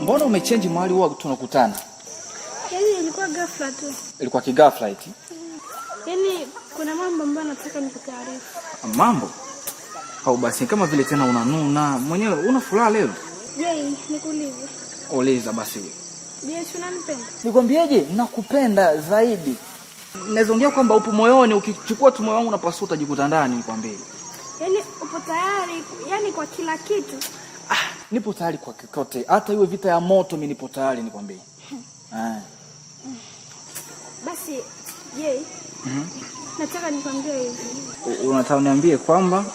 Mbona umechange mahali huwa tunakutana? Yaani ilikuwa ghafla tu. Ilikuwa kighafla eti? Yaani kuna mambo ambayo nataka nikutaarifu. Mambo? Au basi kama vile tena unanuna, mwenyewe una furaha leo? Je, nikuulize? Uliza basi. Je, unanipenda? Nikwambieje? Nakupenda zaidi. Nazoongea kwamba upo moyoni, ukichukua tu moyo wangu unapasua utajikuta ndani, nikwambie. Yaani upo tayari, yaani kwa kila kitu? Nipo tayari kwa kikote. Hata iwe vita ya moto mimi nipo tayari, nikwambie. Basi, je? Nataka nikwambie hivi. Unataka niambie kwamba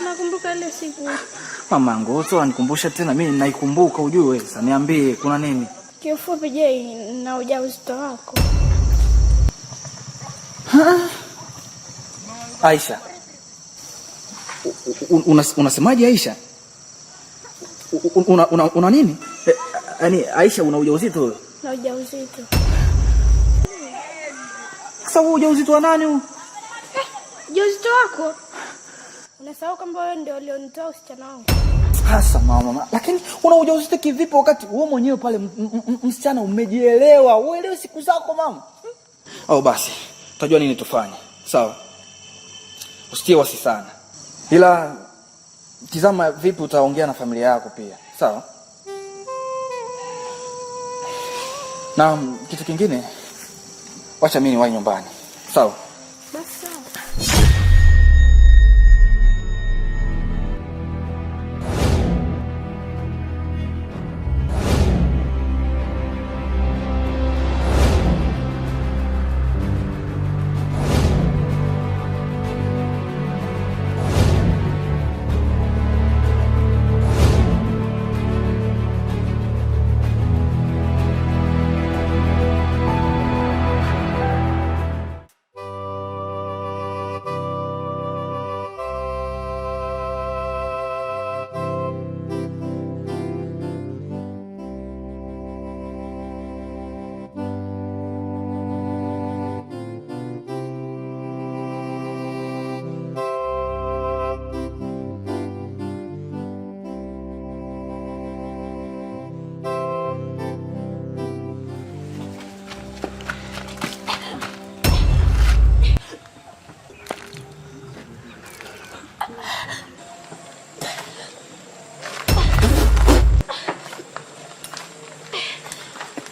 Unakumbuka ile siku? Mama ngoto anikumbusha tena, mimi naikumbuka ujue. Sasa niambie kuna nini? Kiufupi, je, na ujauzito wako? Aisha. Unasemaje Aisha? Una nini? Yaani Aisha una ujauzito? Na ujauzito. Sasa ujauzito wa nani huu? Ujauzito wako? Unasahau kwamba wewe ndio ulionitoa usichana wangu. Hasa mama, lakini una ujauzito kivipi wakati wewe mwenyewe pale msichana umejielewa? Uelewe siku zako mama. Au basi, utajua nini tufanye. Sawa? Usitie wasi sana. Ila tizama vipi utaongea na familia yako pia. Sawa? Na kitu kingine, wacha mimi niwahi nyumbani. Sawa? Basi sawa.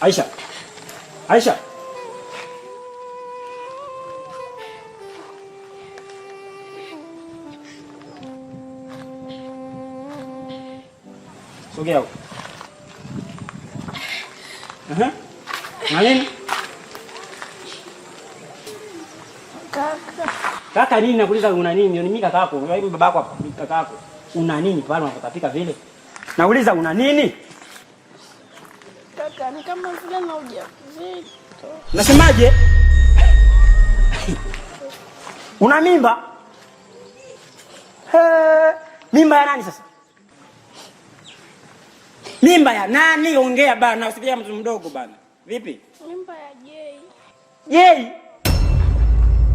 Aisha. Aisha. Sogea huko. Nani? Kaka nini nakuuliza una nini? Ni mimi kaka yako. Wewe babako hapa, kaka yako. Una nini pale unapotapika vile? Nauliza una nini? Kaka, ni kama vile na ujauzito. Unasemaje? Una mimba? Mimba ya nani sasa? Mimba ya nani? Ongea bana, usikie mtu mdogo bana. Vipi? Mimba ya Jay. Jay?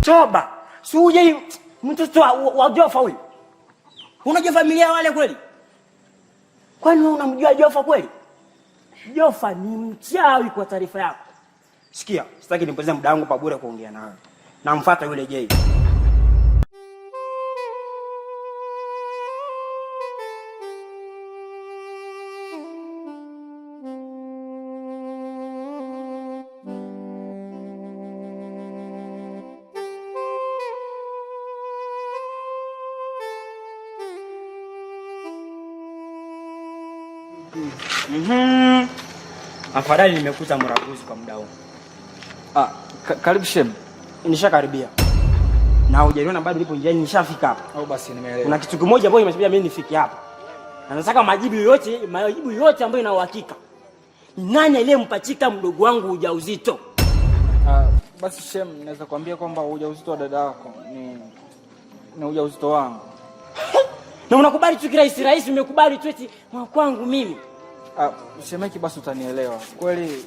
Choba. Si Jay mtoto wa Jofa huyu. Unajua familia wale kweli? Kwani wewe unamjua Jofa kweli? Jofa ni mchawi kwa taarifa yako. Sikia, sitaki nipoteze muda wangu pa bure kuongea nawe. Namfuata yule Jay. Afadhali nimekuta mraguzi kwa muda huu. Karibu shem. Nishakaribia. Na hujaniona bado nipo njiani, nishafika hapa. Au basi nimeelewa. Kuna kitu kimoja ambacho nimesabia mimi nifike hapa. Na nataka majibu yote ambayo ina uhakika. Nani aliyempachika mdogo wangu ujauzito? Basi shem, naweza kuambia kwamba ujauzito wa dada yako ni ujauzito wangu. Na unakubali tu kirahisi umekubali tu eti kwangu mimi. Shemeki basi utanielewa. Kweli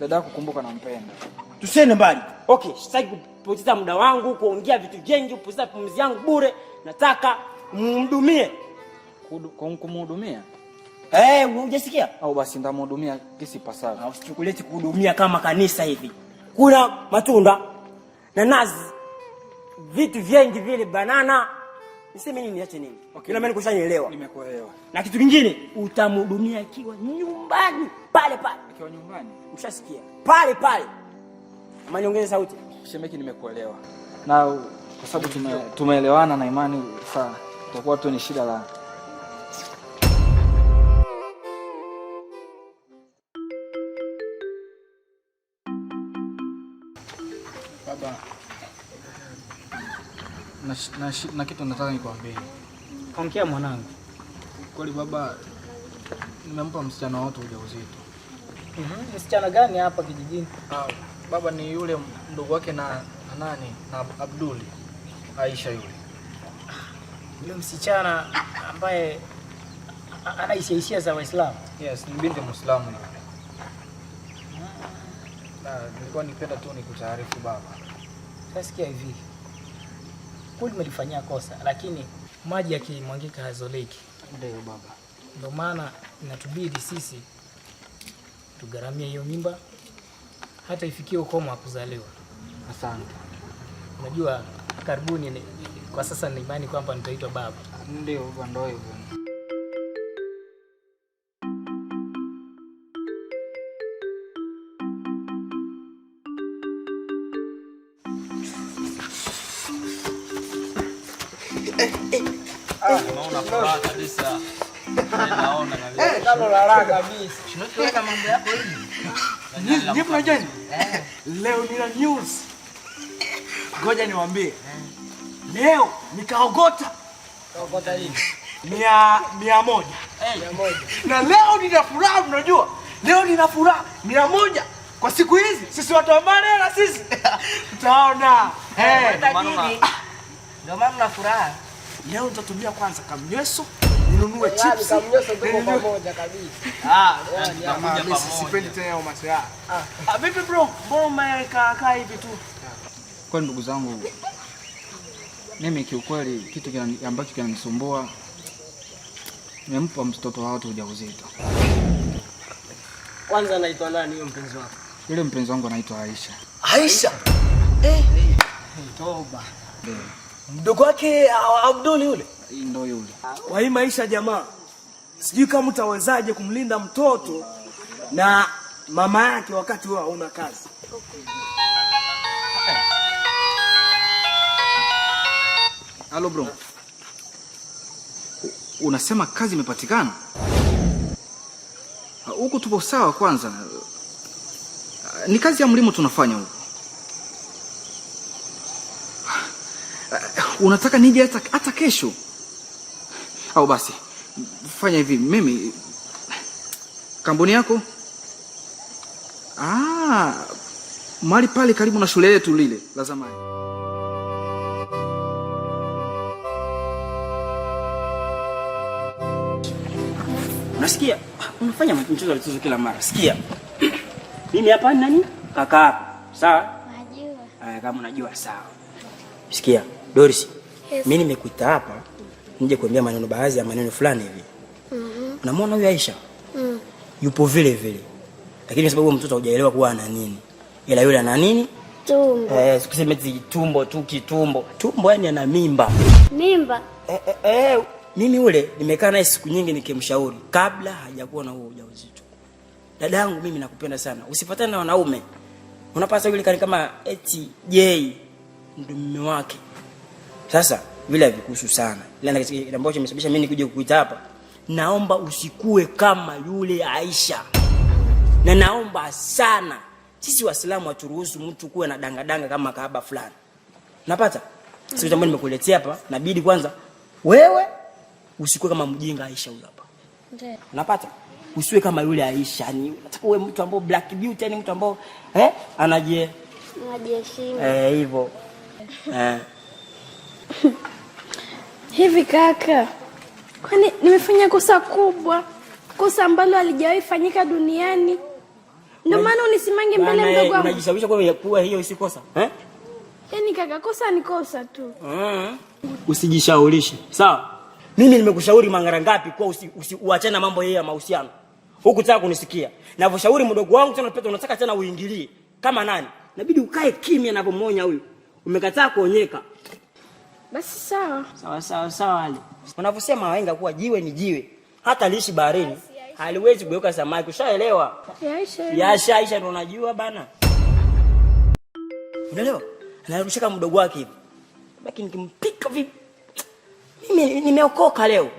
dada yako kumbuka nampenda. Tusiende mbali. Okay, sitaki kupoteza muda wangu kuongea vitu vingi, kupoteza pumzi yangu bure. Nataka mhudumie. Kumhudumia? Hujasikia? Au basi nitamhudumia kisi pasavyo. Usichukulie kuhudumia kama kanisa hivi. Kuna matunda, nanasi, vitu vingi vile, banana. Niseme nini niache nini? Ila mimi nikushanielewa. Nimekuelewa. Na kitu kingine utamhudumia akiwa nyumbani pale. Akiwa nyumbani? Ushasikia? Pale. Ama niongeze sauti? Shemeki, nimekuelewa. Na kwa sababu tumeelewana na imani sawa. Tutakuwa tu ni shida la baba. Na kitu nataka nikwambie. Ongea mwanangu. Kweli baba, nimempa msichana watu ujauzito. Msichana gani hapa kijijini? Baba ni yule ndugu wake na nani? Na Abdul. Aisha yule. Yule msichana ambaye anaishia za Waislamu. Yes, ni binti Muislamu yule. Nilikuwa nipenda tu nikutaarifu baba. Sasikia hivi. Kweli umelifanyia kosa, lakini maji yakimwangika hazoleki. Ndio baba. Ndio maana inatubidi sisi tugaramie hiyo mimba hata ifikie ukomo wa kuzaliwa. Asante. Unajua karibuni kwa sasa nina imani kwamba nitaitwa baba. Ndio baba, ndio hivyo. Naona furaha kabisa. Naona kabisa. Kama la kabisa. Tunataka mambo yako hivi. Nipo najeni. Leo nina news. Ngoja niwaambie. Leo nikaogota. Kaogota nini? 100. Na leo nina furaha, unajua? Leo nina furaha 100. Kwa siku hizi sisi watu wa Mane na sisi tutaona. Ndio maana na furaha. Leo nitatumia kwanza kamnyweso, ninunue chips. Kamnyweso tuko pamoja kabisa. Mimi sipendi tena umasaya. Vipi bro? Mbona umekaa hivi tu? Kwa ndugu zangu, mimi kiukweli kitu ambacho kinanisumbua, nimempa mtoto wa watu ujauzito. Kwanza anaitwa nani huyo mpenzi wako? Yule mpenzi wangu anaitwa Aisha. Aisha? Toba. Mdogo wake Abdul yule? Ndio yule. Kwa hii maisha jamaa, sijui kama utawezaje kumlinda mtoto na mama yake wakati wewe hauna kazi. Halo bro. Unasema kazi imepatikana? Huko tupo sawa kwanza. Ni kazi ya mlimo tunafanya huko. Unataka nije hata kesho? Au basi fanya hivi, mimi kampuni yako mahali pale karibu na shule yetu lile la zamani. Unasikia? Unafanya mchezo kila mara. Sikia. Mimi hapa nani? Kaka hapa. Sawa? Najua. Kama unajua sawa. Sikia, Doris. Yes. Mimi nimekuita hapa nije kuambia baadhi ya maneno fulani hivi. Unamwona huyu Aisha? Yupo vile vile. Lakini sababu mtoto hujaelewa kuwa ana nini. Ila yule ana nini? Tumbo. Sikusema tumbo tu, kitumbo. Tumbo yani ana mimba. Mimba? Mimi yule nimekaa naye siku nyingi nikimshauri kabla hajakuwa na huo ujauzito. Dadangu, mimi nakupenda sana. Usifuatane na wanaume. Unapasa yule kama eti J ndio mume wake. Sasa vile havikuhusu sana. Ila kitu ambacho kimesababisha mimi nikuje kukuita hapa, naomba usikue kama yule Aisha. Na naomba sana sisi Waislamu haturuhusu mtu kuwa na dangadanga kama kahaba fulani. Unapata? Sisi jambo nimekuletea hapa, inabidi kwanza wewe usikue kama mjinga Aisha huyo hapa. Ndio. Unapata? Usiwe kama yule Aisha. Ni unataka uwe mtu ambao black beauty, yani mtu ambao anajiheshimu. Hivyo. Hivi kaka, kwani nimefanya kosa kubwa? Kosa ambalo halijawahi fanyika duniani. Ndio maana unisimange mbele mdogo wangu. Unajishawisha kuwa hiyo si kosa? Yaani kaka, kosa ni kosa tu. Usijishaulishe. Sawa? Mimi nimekushauri mara ngapi kwa uachane na mambo ya mahusiano. Hukutaka kunisikia. Ninavyoshauri mdogo wangu tena pete unataka tena uingilie. Kama nani? Inabidi ukae kimya ninapomuonya huyu. Umekataa kuonyeka. Basi sawa. Sawa Ali. Unavyosema wahenga kuwa jiwe ni jiwe. Hata liishi baharini haliwezi kugeuka samaki. Ushaelewa? Yaisha ndo unajua bana. Unaelewa? Anarudisha mdogo wake hivi. Baki nikimpika vipi? Mimi nimeokoka leo.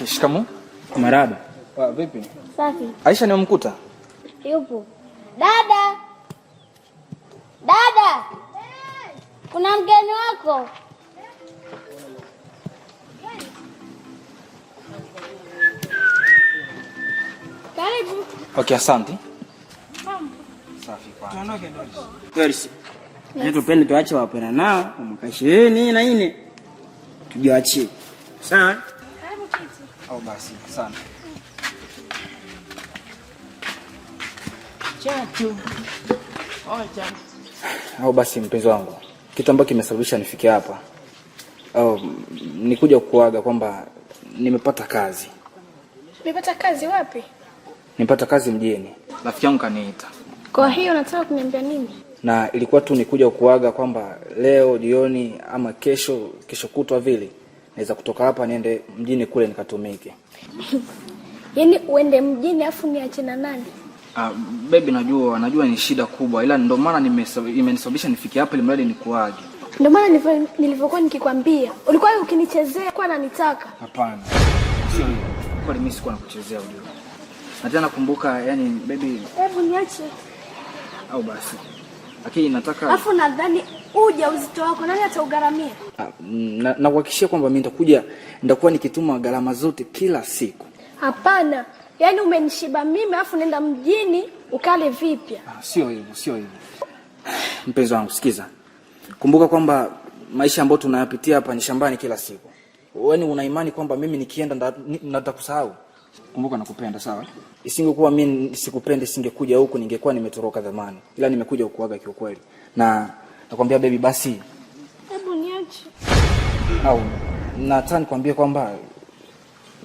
Shikamoo. Marahaba. Vipi? Safi. Aisha ni umkuta? Yupo. Dada. Kuna mgeni wako. Karibu. Okay, asante. Safi kwa. Tuondoke Doris. Tupende tuache wapenda nao, mkasheni na ine. Tujiachie. Sawa? Karibu kiti. Au basi, asante. Chachu. Ocha. Au basi mpenzi wangu. Kitu ambacho kimesababisha nifike hapa. Nikuja kukuaga kwamba nimepata kazi. Umepata kazi wapi? Nimepata kazi mjini. Rafiki yangu kaniita. Kwa hiyo unataka kuniambia nini? Na ilikuwa tu nikuja kukuaga kwamba leo jioni ama kesho kutwa vile naweza kutoka hapa niende mjini kule nikatumike. Yaani uende mjini afu niache na nani? Baby najua ni shida kubwa ila ndio maana imenisababisha nifike hapa ili mradi nikuage. Ndio maana nilivyokuwa nikikwambia. Ulikuwa ukinichezea kwa nanitaka. Hapana. Sio hivyo. Kwa mimi sikuwa nakuchezea ujue. Na tena nakumbuka yani baby. Hebu niache. Au basi. Lakini nataka afu nadhani uja uzito wako nani ataugaramia? Na kuhakikishia kwamba mimi nitakuwa nikituma gharama zote kila siku. Hapana. Yaani umenishiba mimi afu nenda mjini ukale vipya. Sio hivyo. Mpenzi wangu sikiza. Kumbuka kwamba maisha ambayo tunayapitia hapa ni shambani kila siku. Wewe una imani kwamba mimi nikienda nitakusahau? Kumbuka nakupenda, sawa? Isingekuwa mimi sikupende singekuja huku, ningekuwa nimetoroka zamani. Ila nimekuja kukuaga kiukweli. Na nakwambia baby basi. Hebu niache. Au nataka nikwambie kwamba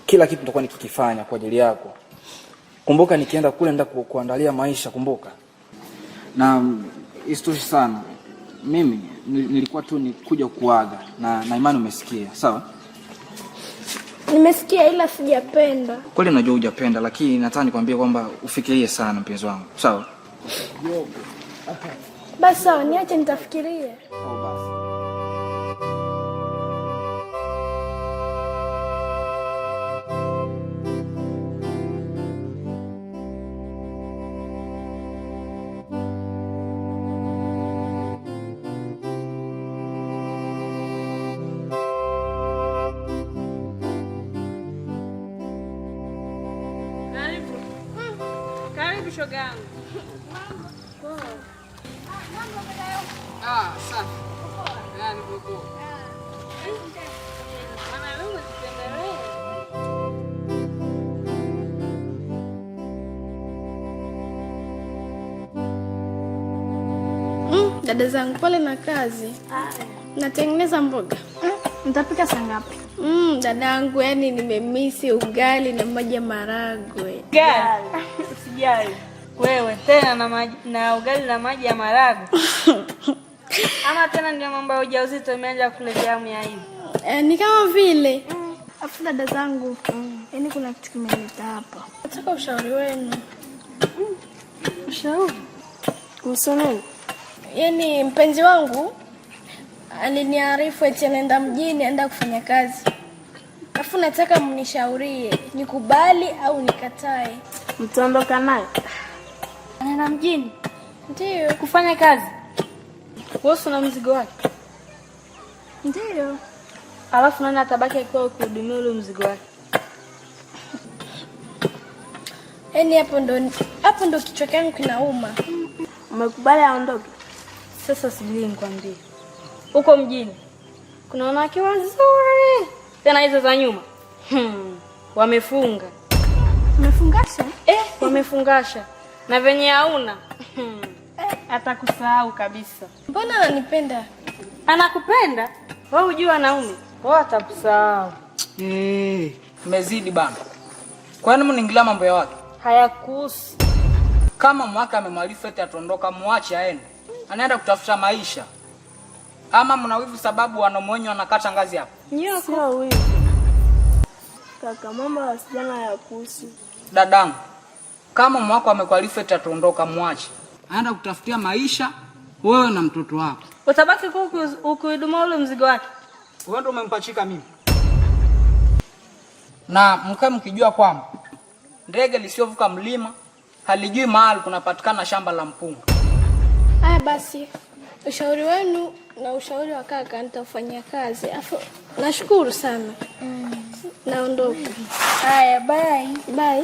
kila kitu nitakuwa nikikifanya kwa ajili yako. Kumbuka nikienda kule nenda kuandalia maisha, kumbuka. Na isitoshe sana. Mimi nilikuwa tu nikuja kuaga na imani umesikia, sawa? Nimesikia ila sijapenda. Kweli najua hujapenda lakini nataka nikwambie kwamba ufikirie sana mpenzi wangu, sawa? Basi sawa, niache nitafikiria. Basi. Karibu shogangu. Safi. Yaani boko. Mama wewe usitembelee. Dada zangu pole na kazi. Natengeneza mboga. Nitapika saa ngapi? Dadangu yani nimemisi ugali na maji ya maragwe. Ugali. Usijali. Wewe tena na ugali na maji ya maragwe. Ama tena ndio mambo ya ujauzito imeanza kuletea hamu ya hivi. Ni kama vile. Afu dada zangu. Yaani kuna kitu kimenileta hapa. Nataka ushauri wenu. Ushauri? Msoneni. Yaani mpenzi wangu aliniarifu eti anaenda mjini aenda kufanya kazi. Afu nataka mnishaurie, nikubali au nikatae. Mtaondoka naye? Anaenda mjini? Ndio. Kufanya kazi? Wewe una mzigo wake? Ndio. Alafu nani atabaki akiwa kuhudumia ule mzigo wake? Yaani hapo ndo kichwa changu kinauma. Umekubali aondoke? Sasa sijui nikwambie. Huko mjini kuna wanawake wazuri. Tena hizo za nyuma. wamefunga. Umefungasha? Wamefungasha. Na venye hauna atakusahau kabisa. Mbona ananipenda? Anakupenda? Wewe hujui wanaume. Wao atakusahau. Umezidi bana. Kwani mnaingilia mambo ya watu? Hayakuhusu. Kama mwaka amemaliza eti atondoka, muache aende. Anaenda kutafuta maisha. Ama mna wivu sababu wanaume wenyewe wanakata ngazi hapo? Sio wivu. Kaka, mambo ya wasichana hayakuhusu. Dadangu, kama mwaka amekwalifa eti atondoka, muache. Anaenda kutafutia maisha wewe na mtoto wako. Utabaki ukuiduma ule mzigo wake. Wewe ndio umempachika mimi. Na mkae mkijua kwamba ndege lisiovuka mlima halijui mahali kunapatikana shamba la mpunga. Haya basi. Ushauri wenu na ushauri wa kaka nitafanyia kazi. Nashukuru sana. Naondoka. Haya, bye. Bye.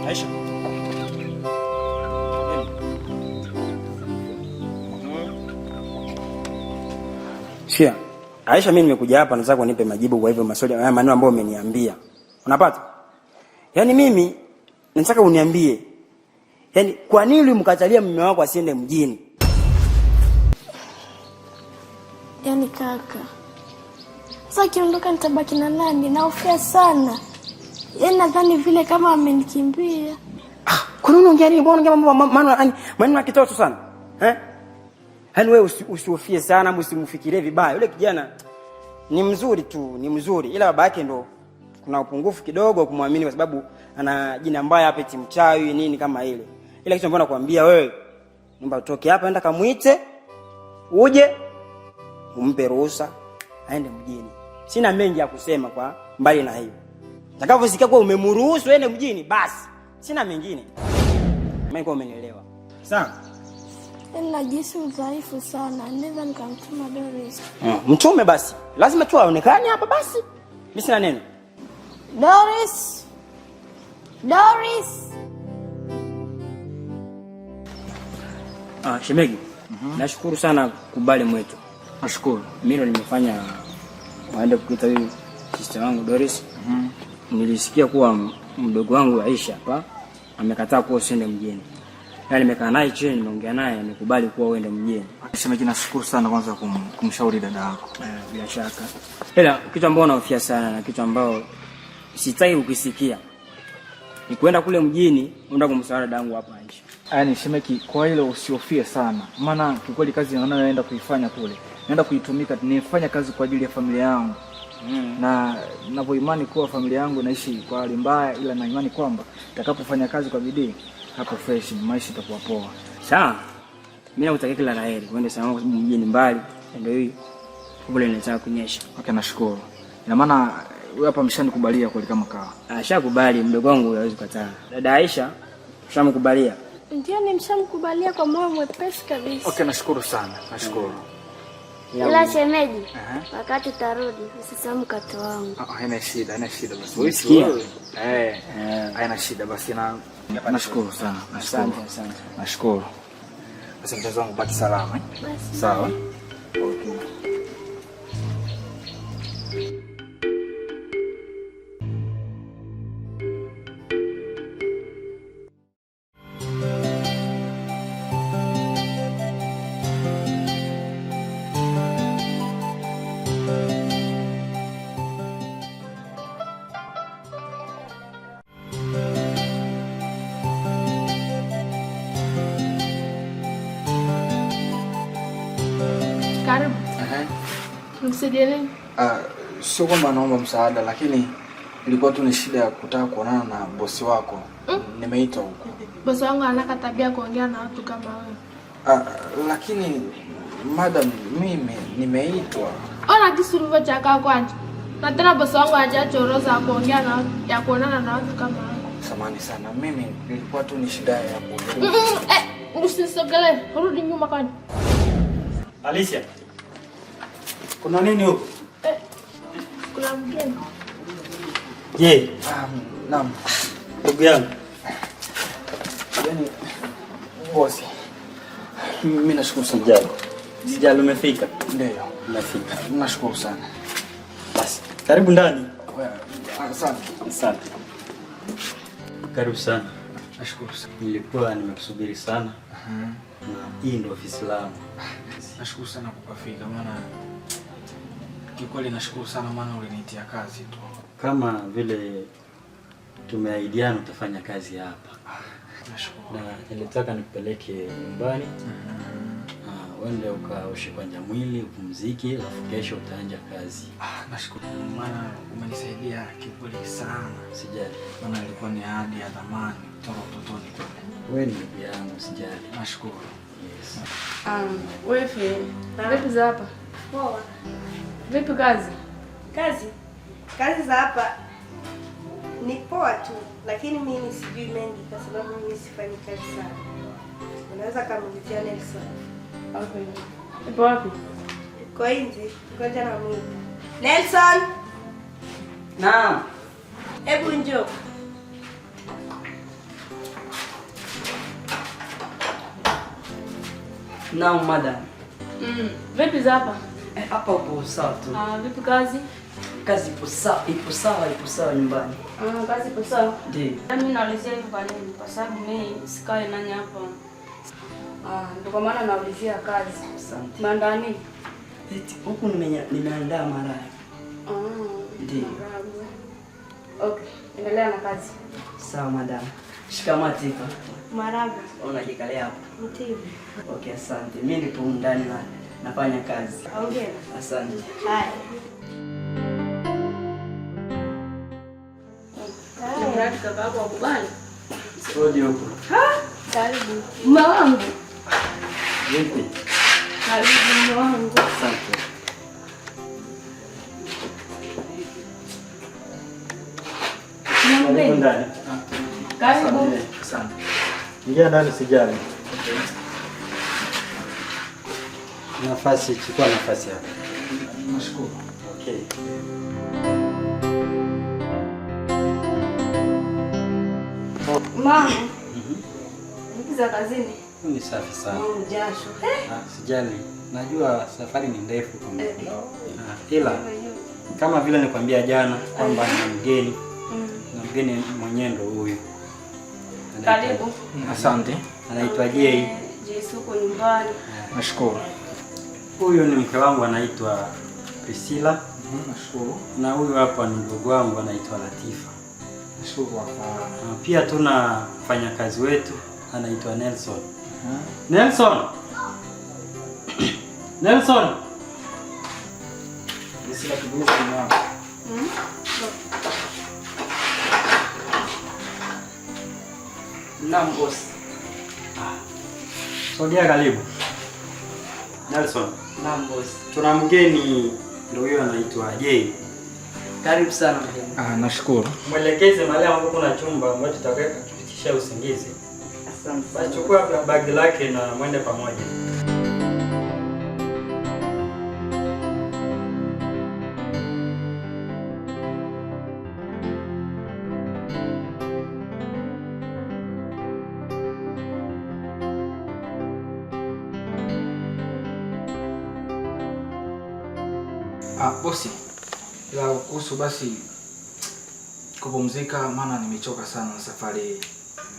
Aisha. Shia. Aisha, mimi nimekuja hapa nataka unipe majibu kwa hivyo maswali haya maneno ambayo umeniambia. Unapata? Yaani mimi nataka uniambie. Yaani kwa nini ulimkatalia mume wako asiende mjini? Yaani kaka. Sasa kiondoka nitabaki na nani? Naofia sana. Yaani nadhani vile kama amenikimbia. Kwa nini unaongea nini? Mbona unaongea maneno ya kitoto sana? Yaani wewe usihofie sana, usimfikirie vibaya. Yule kijana ni mzuri tu, ni mzuri. Ila baba yake ndo kuna upungufu kidogo kumwamini kwa sababu ana jina mbaya hapa eti mchawi nini kama ile. Ila kitu ambacho nakwambia wewe, naomba utoke hapa enda kamuite. Uje umpe ruhusa aende mjini. Sina mengi ya kusema kwa mbali na hiyo. Utakaposikia kwa umemruhusu aende mjini basi sina mengine. Mimi kwa umenielewa. Sawa? Najisi udhaifu sana. Naweza nikamtuma Doris. Mtume basi. Lazima tu aonekane hapa basi. Mimi sina neno. Doris. Doris. Shemegi. Nashukuru sana kubali mwetu. Nashukuru. Mimi ndo nimefanya waende kukuita huyu sister wangu Doris. Nilisikia kuwa mdogo wangu Aisha hapa amekataa kuwa usiende mjini. Yaani nimekaa naye chini nimeongea naye amekubali kuwa uende mjini. Shemegi, nashukuru sana kwanza kumshauri dada yako. Bila shaka. Ila kitu ambao naofia sana na kitu ambao sitaki ukisikia ni kwenda kule mjini unaenda kumsaidia dadangu hapa Aisha. Yaani Shemegi, kwa hilo usihofie sana. Maana kikweli kazi naenda kuifanya kule. Naenda kuitumika, nifanya kazi kwa ajili ya familia yangu. Na ninapoimani kuwa familia yangu naishi kwa hali mbaya, ila na imani kwamba nitakapofanya kazi kwa bidii hapo fresh maisha itakuwa poa. Sawa. Mimi nakutakia kila la heri. Uende salama kwa sababu mjini mbali. Ndio hii. Kule inataka kunyesha. Okay, nashukuru. Ina maana wewe hapa mshanikubalia kweli kama kawa. Shakubali, mdogo wangu hawezi kukataa. Dada Aisha mshamkubalia? Ndio, nimshamkubalia kwa moyo mwepesi kabisa. Okay, nashukuru sana. Nashukuru. Ila shemeji, wakati tarudi usisahau mkato wangu. Haina shida basi. Usikie. Haina shida basi na nashukuru sana. Asante. Nashukuru. Basi mchezo wangu baki salama. Sawa. Okay. Karibu. Msaidie nini? Sio kwamba naomba msaada, lakini ilikuwa tu ni shida ya kutaka kuonana na bosi wako. Nimeitwa huko. Bosi wangu anaka tabia kuongea na watu kama wewe. Lakini madam, mimi nimeitwa. Ona jinsi ulivyochaka kwanje. Na tena bosi wangu hajachoroza kuongea na ya kuonana na watu kama wewe. Samahani sana. Mimi ilikuwa tu ni shida ya kuongea. Usisogele, rudi nyuma kwani. Alicia. Kuna nini huko? Kuna mgeni. Je, Naam. ndugu yangu. Yaani bosi. Mimi nashukuru sana. Sijali umefika. Ndio. Umefika. Nashukuru sana. Basi, karibu ndani. Asante. Asante. Karibu sana. Nashukuru sana. Nilikuwa nimekusubiri sana. Na hii ndio ofisi langu. Nashukuru sana kwa kufika, maana kikweli nashukuru sana, maana ulinitia kazi tu. Kama vile tumeahidiana utafanya kazi hapa. Nashukuru. Na nilitaka nikupeleke nyumbani. Uende ukaoshe kwanza mwili, upumzike, alafu kesho utaanza kazi. Nashukuru. Maana umenisaidia kikweli sana. Sijali. Maana ilikuwa ni ahadi ya zamani kutoka utotoni kule. Wewe ni ndugu yangu, sijali. Nashukuru. Yes. Wewe vipi za hapa? Poa. Vipi kazi? Kazi za hapa ni poa tu, lakini mimi sijui mengi kwa sababu mimi sifanyi kazi sana. Unaweza kumulitia Nelson. Okay. Ipo wapi? Kwa nje, ngoja na mimi. Nelson! Naam. Hebu njoo. Naam madam. Vipi za hapa? Hapa upo sawa tu. Vipi kazi? Kazi ipo sawa nyumbani. Kazi ipo sawa. Ndio. Mimi naulizia hivyo kwa nini? Kwa sababu mimi sikai nani hapa. Ndio kwa maana naulizia kazi. Asante. Maandaa nini? Eti huku nimeandaa maragi. Ndio. Okay, endelea na kazi. Sawa madam. Shikamati hapa. Maraga. Unajikalia hapo. Mtibu. Okay, asante. Mimi nipo ndani nafanya kazi. Ongea. Asante. Haya. Mradi kaka hapo akubali. Sodi huko. Karibu. Mume wangu. Vipi? Karibu mume wangu. Asante. Karibu ndani. Karibu. Asante. Ingia ndani, sijali. Chukua nafasi hapa. Nashukuru. Okay. Mama. Vipi za kazini? Ni safi sana. Jasho. Sijali. Najua safari ni ndefu kwa mimi. Ila kama vile nikwambia jana kwamba ni mgeni. Na mgeni mwenyewe ndo huyu. Karibu. Asante. Anaitwa Jay. Jisuko nyumbani. Nashukuru. Huyu ni mke wangu anaitwa Priscilla. Nashukuru. Na huyu hapa ni ndugu wangu anaitwa Latifa. Nashukuru kwa Pia tuna mfanyakazi wetu anaitwa Nelson. Nelson. Nelson. Priscilla kibuza mwanangu. Naam boss. Sogea karibu. Nelson. Naam boss. Tuna mgeni ndio huyo anaitwa Jay. Karibu sana mgeni. Nashukuru. Mwelekeze mahali ambapo kuna chumba ambacho tutaweka kupitisha usingizi. Asante. Basi chukua bagi lake na mwende pamoja. Bosi, la kuhusu basi kupumzika, maana nimechoka sana na safari hii.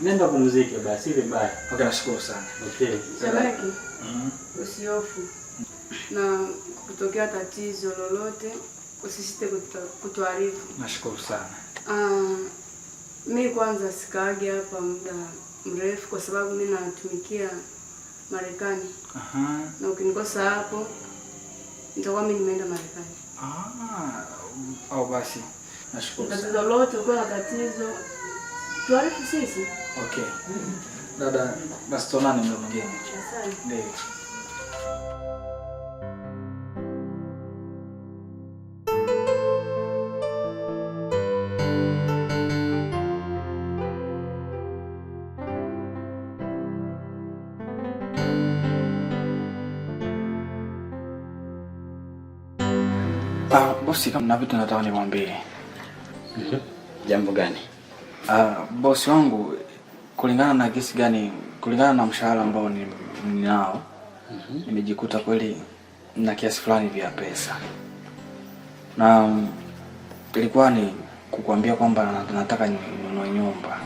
Nenda kupumzike basi, si vibaya. Okay, nashukuru sana. Okay. Shabaki. Usihofu. Na kutokea tatizo lolote usisite kutuarifu. Nashukuru sana. Mimi kwanza sikaagi hapa muda mrefu kwa sababu mimi natumikia Marekani. Na ukinikosa hapo nitakuwa mimi nimeenda Marekani. Au basi. Nashukuru sana. Tatizo lolote uko na tatizo tuarifu sisi. Okay. Dada, basi tuonane muda mwingine. Asante. Ndio. Bosi, kama na vitu nataka nimwambie. Jambo gani? Bosi wangu, kulingana na kesi gani, kulingana na mshahara ambao ninao, nimejikuta kweli na kiasi fulani vya pesa. Na ilikuwa ni kukuambia kwamba nataka ninunue nyumba.